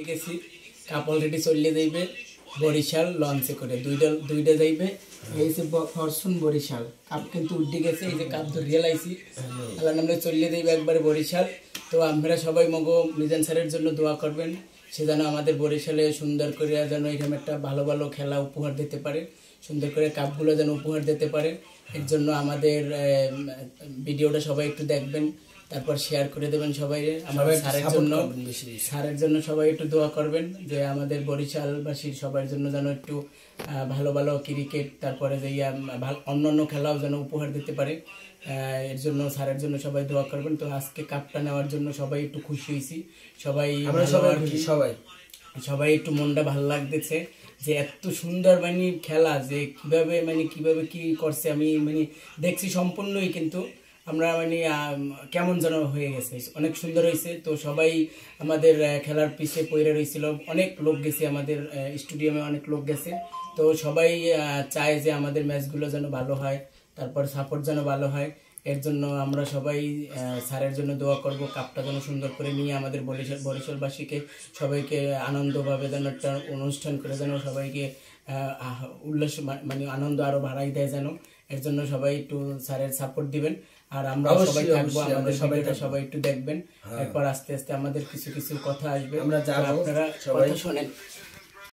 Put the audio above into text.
গেছি cup already চলে যাইবে বরিশাল লঞ্চে করে দুইটা যাইবে এই যে ফরচুন বরিশাল কাপ কিন্তু উঠে গেছে এই যে কাপ ধরিয়ে লাইছি আল্লাহ নামে চলে যাইবে একবারে বরিশাল। তো আমরা সবাই মগো মিজান স্যারের জন্য দোয়া করবেন, সে যেন আমাদের বরিশালে সুন্দর করে যেন এরকম একটা ভালো ভালো খেলা উপহার দিতে পারে, সুন্দর করে কাপগুলো যেন উপহার দিতে পারে। এর জন্য আমাদের ভিডিওটা সবাই একটু দেখবেন, তারপর শেয়ার করে দেবেন সবাই। আমাদের স্যারের জন্য সবাই একটু দোয়া করবেন যে আমাদের বরিশালবাসীর সবার জন্য যেন একটু ভালো ভালো ক্রিকেট তারপরে যে অন্যান্য খেলাও যেন উপহার দিতে পারে। এর জন্য স্যারের জন্য সবাই দোয়া করবেন। তো আজকে কাপটা নেওয়ার জন্য সবাই একটু খুশি হয়েছি, সবাই একটু মনটা ভালো লাগতেছে যে এত সুন্দর মানে খেলা যে কিভাবে কি করছে আমি মানে দেখছি সম্পূর্ণই, কিন্তু আমরা মানে কেমন যেন হয়ে গেছে, অনেক সুন্দর হয়েছে। তো সবাই আমাদের খেলার পিছে পড়ে রয়েছিল, অনেক লোক গেছে আমাদের স্টেডিয়ামে, অনেক লোক গেছে। তো সবাই চায় যে আমাদের ম্যাচগুলো যেন ভালো হয়, তারপর সাপোর্ট যেন ভালো হয়। এর জন্য আমরা সবাই স্যারের জন্য দোয়া করব, কাপটা যেন সুন্দর করে নিয়ে আমাদের বরিশালবাসীকে সবাইকে আনন্দভাবে যেন একটা অনুষ্ঠান করে যেন সবাইকে উল্লাস মানে আনন্দ আরো বাড়াই দেয় যেন। এর জন্য সবাই একটু স্যারের সাপোর্ট দিবেন, আর আমরা সবাই থাকবো, আমাদের সবাই একটু দেখবেন। এরপর আস্তে আস্তে আমাদের কিছু কথা আসবে, আপনারা সবাই শোনেন।